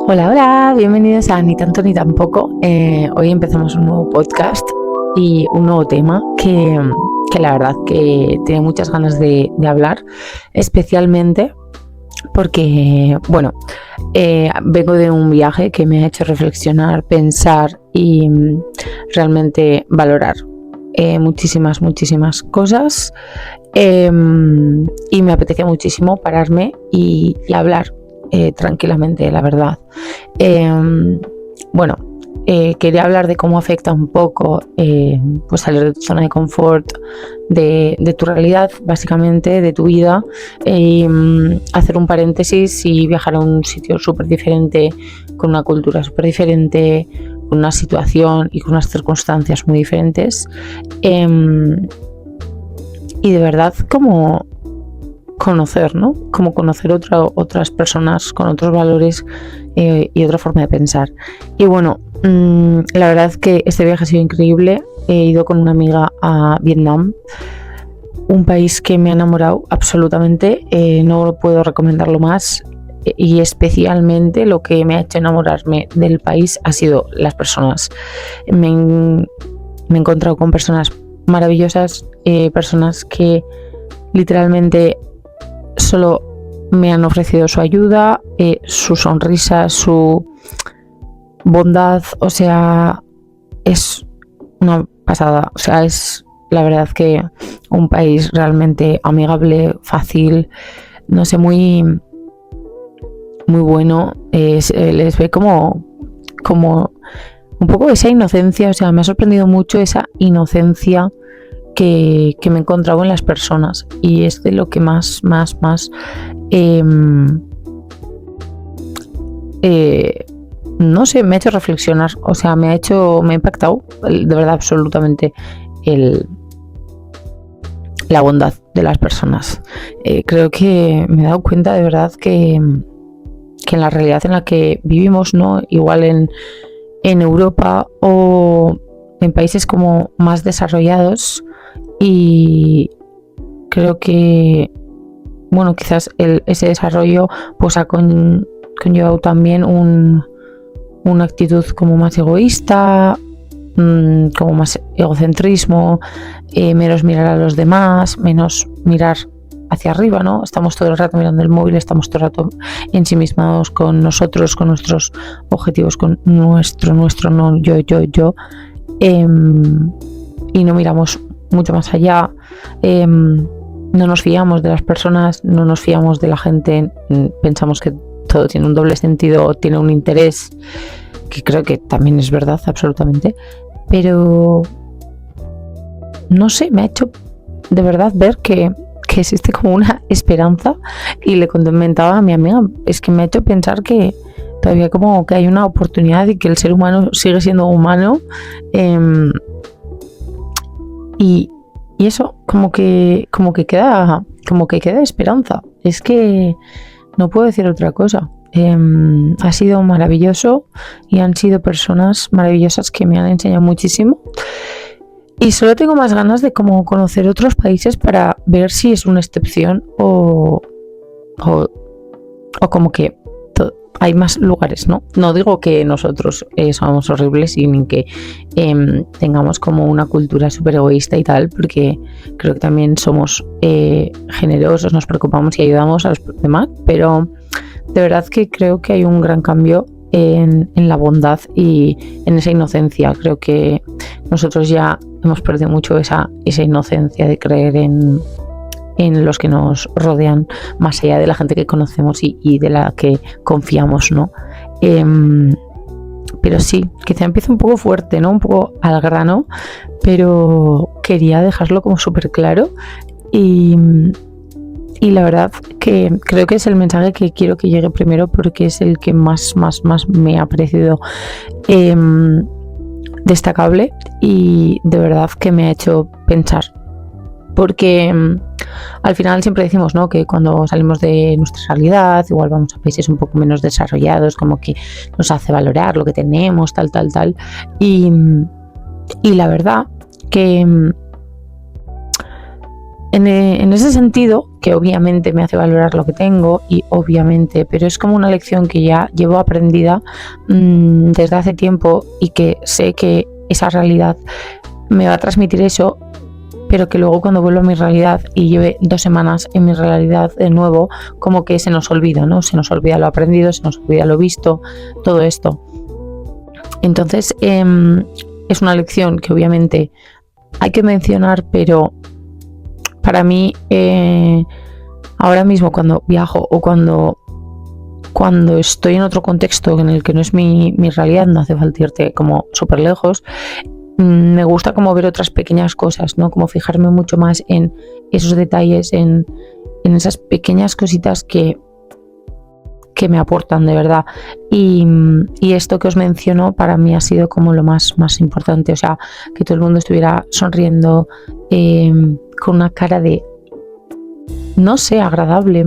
Hola, hola, bienvenidos a Ni tanto ni tampoco. Hoy empezamos un nuevo podcast y un nuevo tema que la verdad que tengo muchas ganas de hablar, especialmente porque, vengo de un viaje que me ha hecho reflexionar, pensar y realmente valorar muchísimas cosas, y me apetece muchísimo pararme y hablar tranquilamente, la verdad. Quería hablar de cómo afecta un poco pues salir de tu zona de confort, de tu realidad, básicamente, de tu vida, hacer un paréntesis y viajar a un sitio súper diferente, con una cultura súper diferente, con una situación y con unas circunstancias muy diferentes, y de verdad como conocer, ¿no? Como conocer otras personas con otros valores y otra forma de pensar. Y bueno, la verdad es que este viaje ha sido increíble. He ido con una amiga a Vietnam, un país que me ha enamorado absolutamente. No puedo recomendarlo más, y especialmente lo que me ha hecho enamorarme del país ha sido las personas. Me he encontrado con personas maravillosas, personas que literalmente solo me han ofrecido su ayuda, su sonrisa, su bondad. O sea, es una pasada. O sea, es la verdad que un país realmente amigable, fácil, no sé, muy bueno. Les ve como un poco esa inocencia. O sea, me ha sorprendido mucho esa inocencia que me he encontrado en las personas, y es de lo que más no sé, me ha hecho reflexionar. O sea, me ha impactado de verdad absolutamente la bondad de las personas. Creo que me he dado cuenta de verdad que en la realidad en la que vivimos, ¿no? Igual en Europa o en países como más desarrollados, y creo que, bueno, quizás ese desarrollo pues ha conllevado también una actitud como más egoísta, como más egocentrismo, menos mirar a los demás, menos mirar hacia arriba, ¿no? Estamos todo el rato mirando el móvil, estamos todo el rato ensimismados con nosotros, con nuestros objetivos, con nuestro, no, yo, y no miramos mucho más allá. No nos fiamos de las personas, no nos fiamos de la gente. Pensamos que todo tiene un doble sentido, tiene un interés, que creo que también es verdad, absolutamente. Pero no sé, me ha hecho de verdad ver que existe como una esperanza. Y le comentaba a mi amiga, es que me ha hecho pensar que todavía como que hay una oportunidad y que el ser humano sigue siendo humano. Y eso como que queda esperanza. Es que no puedo decir otra cosa. Ha sido maravilloso y han sido personas maravillosas que me han enseñado muchísimo, y solo tengo más ganas de como conocer otros países para ver si es una excepción o como que hay más lugares, ¿no? No digo que nosotros somos horribles y ni que tengamos como una cultura súper egoísta y tal, porque creo que también somos generosos, nos preocupamos y ayudamos a los demás, pero de verdad que creo que hay un gran cambio en la bondad y en esa inocencia. Creo que nosotros ya hemos perdido mucho esa inocencia de creer en los que nos rodean, más allá de la gente que conocemos y de la que confiamos, ¿no? Pero sí, quizá empieza un poco fuerte, ¿no? Un poco al grano, pero quería dejarlo como súper claro. Y la verdad que creo que es el mensaje que quiero que llegue primero, porque es el que más me ha parecido destacable, y de verdad que me ha hecho pensar. Porque al final siempre decimos, ¿no?, que cuando salimos de nuestra realidad, igual vamos a países un poco menos desarrollados, como que nos hace valorar lo que tenemos, tal. Y la verdad que en ese sentido, que obviamente me hace valorar lo que tengo, y obviamente, pero es como una lección que ya llevo aprendida desde hace tiempo, y que sé que esa realidad me va a transmitir eso, pero que luego cuando vuelvo a mi realidad y lleve 2 semanas en mi realidad de nuevo, como que se nos olvida, ¿no? Se nos olvida lo aprendido, se nos olvida lo visto, todo esto. Entonces, es una lección que obviamente hay que mencionar, pero para mí, ahora mismo cuando viajo o cuando estoy en otro contexto en el que no es mi realidad, no hace falta irte como súper lejos, me gusta como ver otras pequeñas cosas, ¿no? Como fijarme mucho más en esos detalles, en esas pequeñas cositas que me aportan de verdad. Y esto que os menciono para mí ha sido como lo más importante, o sea, que todo el mundo estuviera sonriendo, con una cara de, no sé, agradable,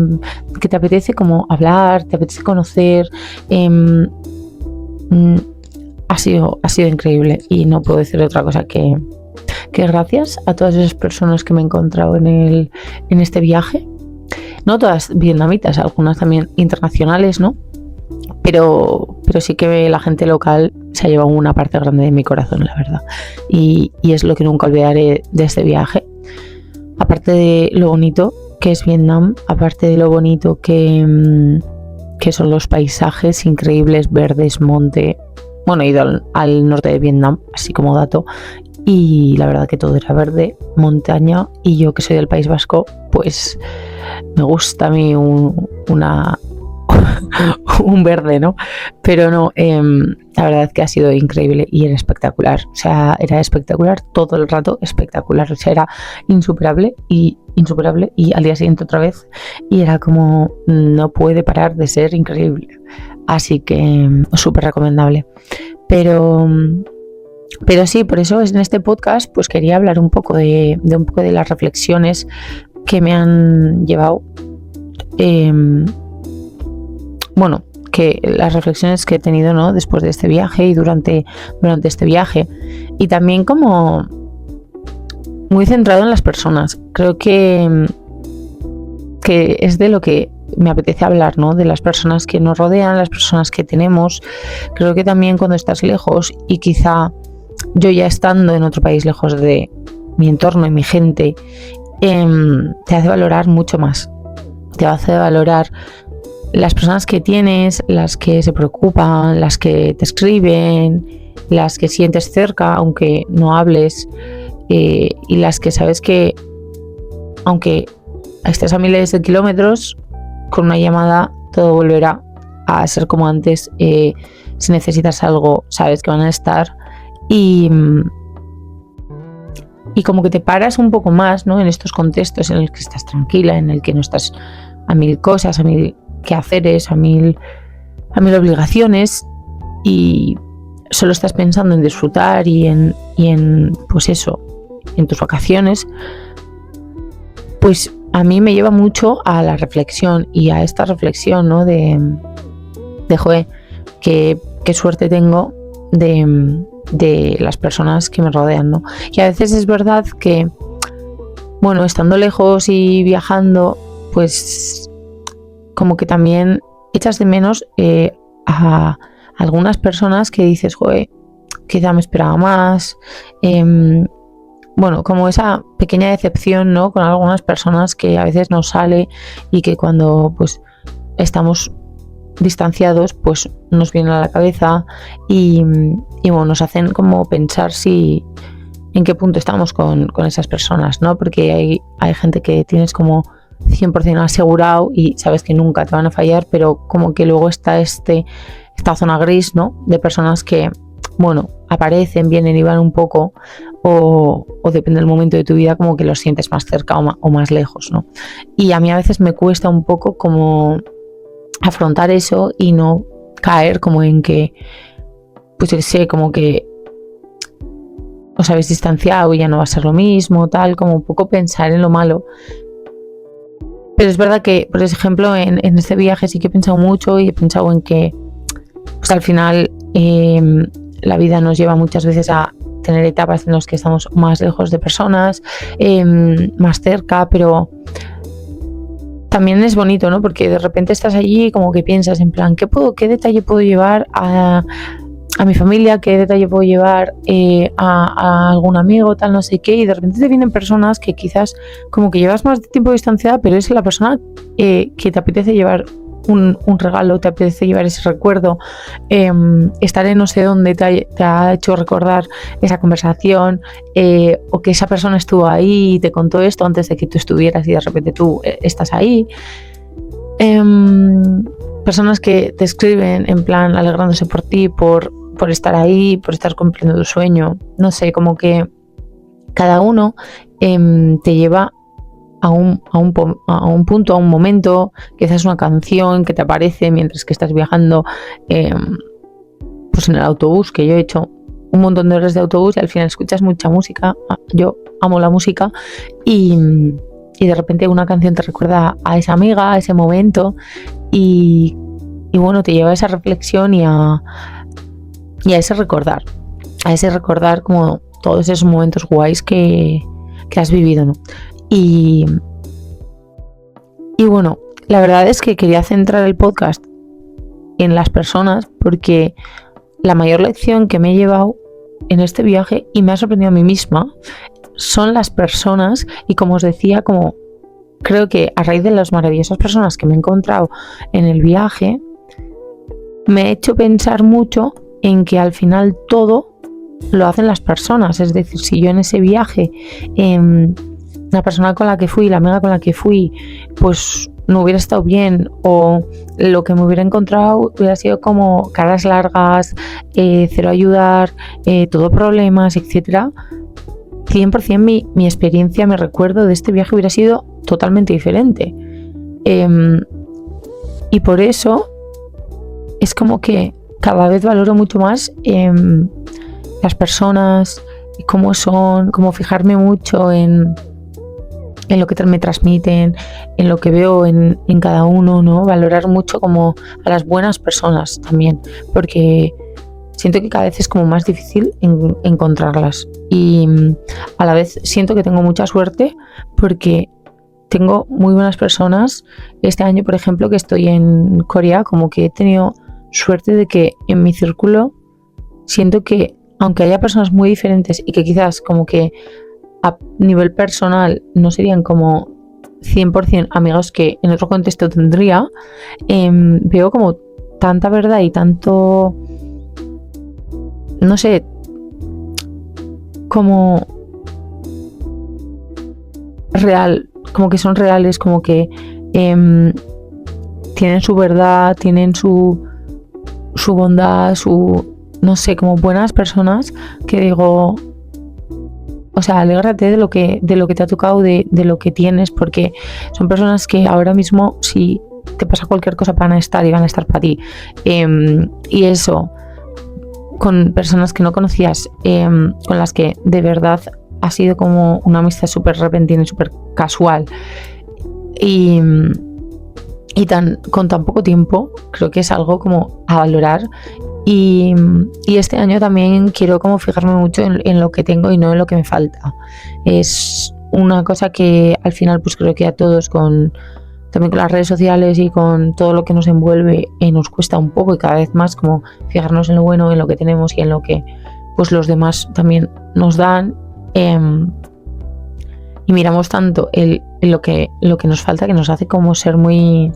que te apetece como hablar, te apetece conocer. Ha sido increíble, y no puedo decir otra cosa que gracias a todas esas personas que me he encontrado en este viaje. No todas vietnamitas, algunas también internacionales, ¿no? Pero sí que la gente local se ha llevado una parte grande de mi corazón, la verdad. Y es lo que nunca olvidaré de este viaje. Aparte de lo bonito que es Vietnam, aparte de lo bonito que son los paisajes increíbles, verdes, monte. Bueno, he ido al norte de Vietnam, así como dato, y la verdad que todo era verde, montaña, y yo que soy del País Vasco, pues me gusta a mí un verde, ¿no? Pero no, la verdad es que ha sido increíble y era espectacular. O sea, era espectacular todo el rato, espectacular. O sea, era insuperable y al día siguiente otra vez, y era como, no puede parar de ser increíble. Así que súper recomendable. Pero sí, por eso en este podcast pues quería hablar un poco de las reflexiones que me han llevado, bueno, que las reflexiones que he tenido, ¿no?, después de este viaje y durante este viaje, y también como muy centrado en las personas. Creo que es de lo que me apetece hablar, ¿no? De las personas que nos rodean, las personas que tenemos. Creo que también cuando estás lejos, y quizá yo ya estando en otro país lejos de mi entorno y mi gente, te hace valorar mucho más. Te hace valorar las personas que tienes, las que se preocupan, las que te escriben, las que sientes cerca aunque no hables, y las que sabes que aunque estés a miles de kilómetros, con una llamada todo volverá a ser como antes. Si necesitas algo, sabes que van a estar, y como que te paras un poco más, ¿no?, en estos contextos en el que estás tranquila, en el que no estás a mil cosas, a mil quehaceres, a mil obligaciones, y solo estás pensando en disfrutar y en pues eso, en tus vacaciones. Pues a mí me lleva mucho a la reflexión, y a esta reflexión, ¿no?, de joder, qué suerte tengo de las personas que me rodean, ¿no? Y a veces es verdad que, bueno, estando lejos y viajando, pues como que también echas de menos a algunas personas que dices, joder, quizá me esperaba más. Bueno, como esa pequeña decepción, ¿no?, con algunas personas que a veces nos sale, y que cuando pues estamos distanciados pues nos vienen a la cabeza, y bueno, nos hacen como pensar en qué punto estamos con esas personas, ¿no? Porque hay gente que tienes como 100% asegurado y sabes que nunca te van a fallar, pero como que luego está esta zona gris, ¿no?, de personas que, bueno, aparecen, vienen y van un poco, o depende del momento de tu vida, como que los sientes más cerca o más lejos, ¿no? Y a mí a veces me cuesta un poco como afrontar eso y no caer como en que, pues yo sé, como que os habéis distanciado y ya no va a ser lo mismo, tal, como un poco pensar en lo malo. Pero es verdad que, por ejemplo, en este viaje sí que he pensado mucho, y he pensado en que pues al final la vida nos lleva muchas veces a tener etapas en las que estamos más lejos de personas, más cerca, pero también es bonito, ¿no? Porque de repente estás allí y como que piensas en plan, ¿qué detalle puedo llevar a mi familia? ¿Qué detalle puedo llevar a algún amigo, tal, no sé qué? Y de repente te vienen personas que quizás como que llevas más tiempo distanciada, pero es la persona que te apetece llevar un regalo, te apetece llevar ese recuerdo, estar en no sé dónde te ha hecho recordar esa conversación, o que esa persona estuvo ahí y te contó esto antes de que tú estuvieras y de repente tú estás ahí. Personas que te escriben en plan alegrándose por ti, por estar ahí, por estar cumpliendo tu sueño. No sé, como que cada uno te lleva a un punto, a un momento, quizás una canción que te aparece mientras que estás viajando, pues en el autobús, que yo he hecho un montón de horas de autobús y al final escuchas mucha música. Yo amo la música y de repente una canción te recuerda a esa amiga, a ese momento y bueno, te lleva a esa reflexión y a ese recordar como todos esos momentos guays que has vivido, ¿no? Y bueno, la verdad es que quería centrar el podcast en las personas porque la mayor lección que me he llevado en este viaje y me ha sorprendido a mí misma son las personas, y como os decía, como creo que a raíz de las maravillosas personas que me he encontrado en el viaje, me he hecho pensar mucho en que al final todo lo hacen las personas. Es decir, si yo en ese viaje la persona con la que fui, la amiga con la que fui, pues no hubiera estado bien, o lo que me hubiera encontrado hubiera sido como caras largas, cero ayudar, todo problemas, etcétera, 100% mi experiencia, mi recuerdo de este viaje hubiera sido totalmente diferente. Y por eso es como que cada vez valoro mucho más las personas, cómo son, como fijarme mucho en lo que me transmiten, en lo que veo en cada uno, ¿no? Valorar mucho como a las buenas personas también, porque siento que cada vez es como más difícil encontrarlas, y a la vez siento que tengo mucha suerte porque tengo muy buenas personas. Este año, por ejemplo, que estoy en Corea, como que he tenido suerte de que en mi círculo siento que aunque haya personas muy diferentes y que quizás como que a nivel personal no serían como 100% amigos que en otro contexto tendría, veo como tanta verdad y tanto, no sé, como real, como que son reales, como que tienen su verdad, tienen su bondad, no sé, como buenas personas, que digo, o sea, alégrate de lo que te ha tocado, de lo que tienes, porque son personas que ahora mismo, si te pasa cualquier cosa, van a estar y van a estar para ti. Y eso, con personas que no conocías, con las que de verdad ha sido como una amistad súper repentina y súper casual. Y con tan poco tiempo, creo que es algo como a valorar. Y este año también quiero como fijarme mucho en lo que tengo y no en lo que me falta. Es una cosa que al final pues creo que a todos, también con las redes sociales y con todo lo que nos envuelve, nos cuesta un poco y cada vez más como fijarnos en lo bueno, en lo que tenemos y en lo que pues los demás también nos dan. Y miramos tanto en lo que nos falta, que nos hace como ser muy,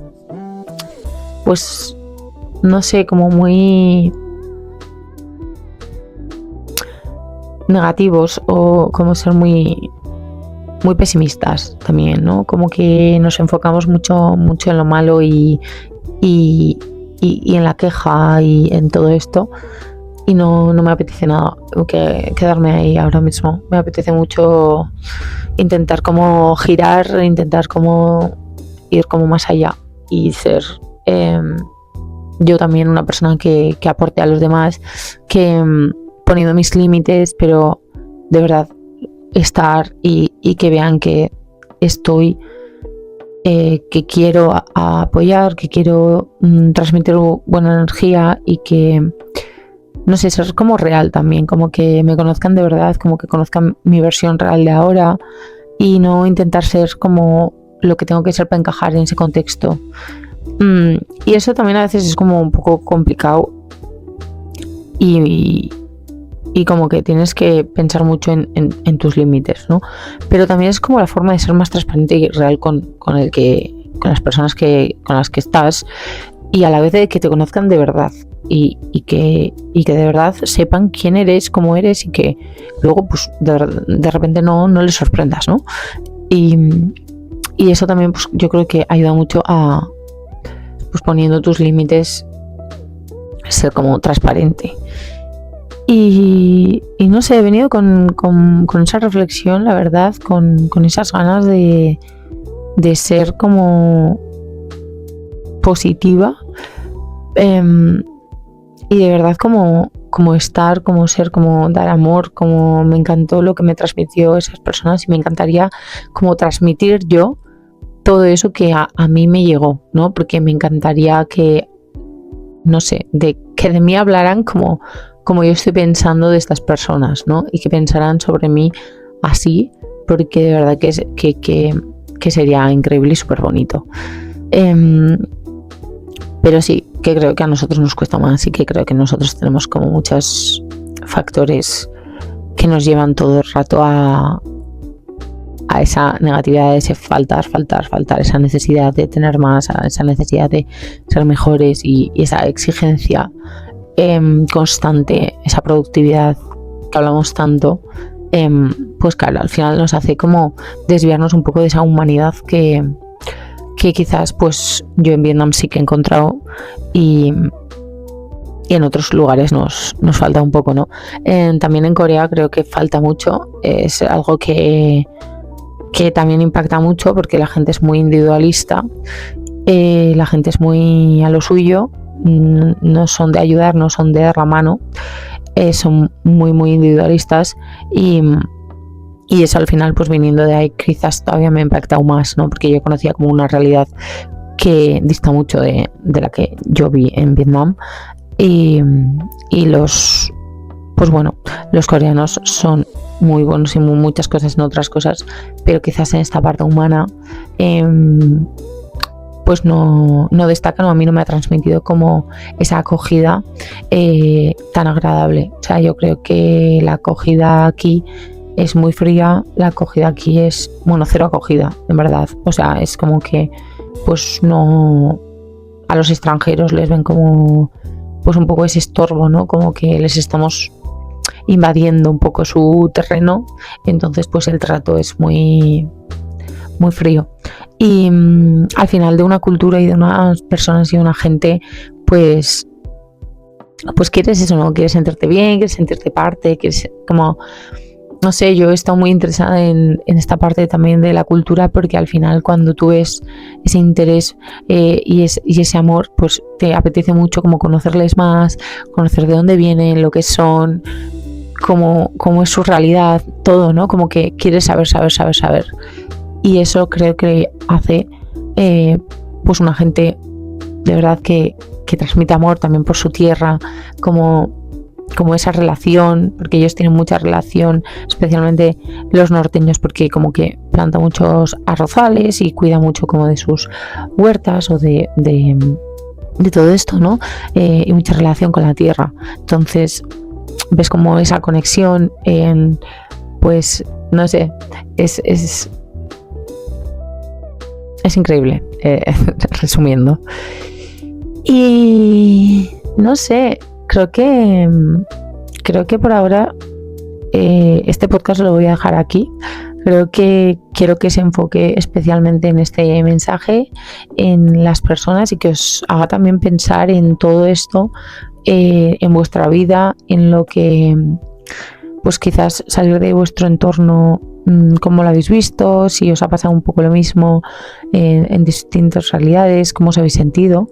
pues no sé, como muy negativos, o como ser muy muy pesimistas también, ¿no? Como que nos enfocamos mucho en lo malo y en la queja y en todo esto, y no me apetece nada que quedarme ahí ahora mismo. Me apetece mucho intentar como girar, intentar como ir como más allá y ser yo también una persona que aporte a los demás, que poniendo mis límites, pero de verdad estar y que vean que estoy, que quiero apoyar, que quiero transmitir buena energía y que no sé, ser como real también, como que me conozcan de verdad, como que conozcan mi versión real de ahora y no intentar ser como lo que tengo que ser para encajar en ese contexto. Y eso también a veces es como un poco complicado y como que tienes que pensar mucho en tus límites, ¿no? Pero también es como la forma de ser más transparente y real con las personas con las que estás, y a la vez de que te conozcan de verdad y que de verdad sepan quién eres, cómo eres, y que luego pues de repente no les sorprendas, ¿no? Y eso también pues yo creo que ayuda mucho a, pues poniendo tus límites, ser como transparente. Y no sé, he venido con esa reflexión, la verdad, con esas ganas de ser como positiva, y de verdad como estar, como ser, como dar amor, como me encantó lo que me transmitió esas personas, y me encantaría como transmitir yo todo eso que a mí me llegó, ¿no? Porque me encantaría que, no sé, que de mí hablaran como yo estoy pensando de estas personas, ¿no? Y que pensaran sobre mí así, porque de verdad que sería increíble y súper bonito. Pero sí, que creo que a nosotros nos cuesta más, y que creo que nosotros tenemos como muchos factores que nos llevan todo el rato a esa negatividad, a ese faltar, esa necesidad de tener más, a esa necesidad de ser mejores, y esa exigencia constante, esa productividad que hablamos tanto, pues claro, al final nos hace como desviarnos un poco de esa humanidad que quizás pues yo en Vietnam sí que he encontrado, y en otros lugares nos falta un poco, ¿no? También en Corea creo que falta mucho, es algo que también impacta mucho, porque la gente es muy individualista, la gente es muy a lo suyo, no son de ayudar, no son de dar la mano, son muy muy individualistas, y eso al final, pues viniendo de ahí, quizás todavía me ha impactado más, ¿no? Porque yo conocía como una realidad que dista mucho de la que yo vi en Vietnam, y los coreanos son muy buenos en muchas cosas, en otras cosas, pero quizás en esta parte humana pues no destacan, o a mí no me ha transmitido como esa acogida tan agradable. O sea, yo creo que la acogida aquí es muy fría, la acogida aquí es, cero acogida, en verdad. O sea, es como que pues no, a los extranjeros les ven como pues un poco ese estorbo, ¿no? Como que les estamos invadiendo un poco su terreno, entonces pues el trato es muy muy frío, y al final de una cultura y de unas personas y de una gente, pues quieres eso, ¿no? Quieres sentirte bien, quieres sentirte parte, quieres como, no sé, yo he estado muy interesada en esta parte también de la cultura, porque al final cuando tú ves ese interés y ese amor, pues te apetece mucho como conocerles más, conocer de dónde vienen, lo que son, cómo es su realidad, todo, ¿no? Como que quieres saber. Y eso creo que hace pues una gente de verdad que transmite amor también por su tierra, como esa relación, porque ellos tienen mucha relación, especialmente los norteños, porque como que planta muchos arrozales y cuida mucho como de sus huertas o de todo esto, ¿no? Y mucha relación con la tierra. Entonces ves como esa conexión, pues no sé, es increíble, resumiendo. Y no sé, creo que por ahora este podcast lo voy a dejar aquí. Creo que quiero que se enfoque especialmente en este mensaje, en las personas, y que os haga también pensar en todo esto, en vuestra vida, en lo que pues quizás salir de vuestro entorno, cómo lo habéis visto, si os ha pasado un poco lo mismo en distintas realidades, cómo os habéis sentido,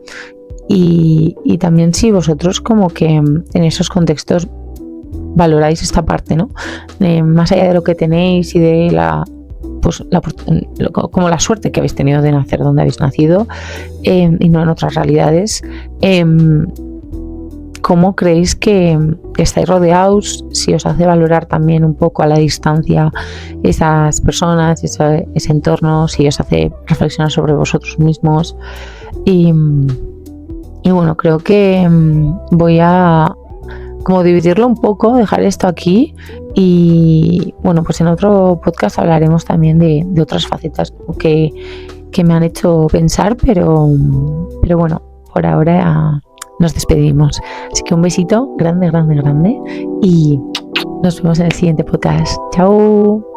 y también si vosotros como que en esos contextos valoráis esta parte, ¿no? Más allá de lo que tenéis y de como la suerte que habéis tenido de nacer donde habéis nacido, y no en otras realidades, cómo creéis que estáis rodeados, si os hace valorar también un poco a la distancia esas personas, ese entorno, si os hace reflexionar sobre vosotros mismos. Y bueno, creo que voy a como dividirlo un poco, dejar esto aquí y bueno, pues en otro podcast hablaremos también de otras facetas que me han hecho pensar, pero bueno, por ahora nos despedimos. Así que un besito grande, grande, grande y nos vemos en el siguiente podcast. Chao.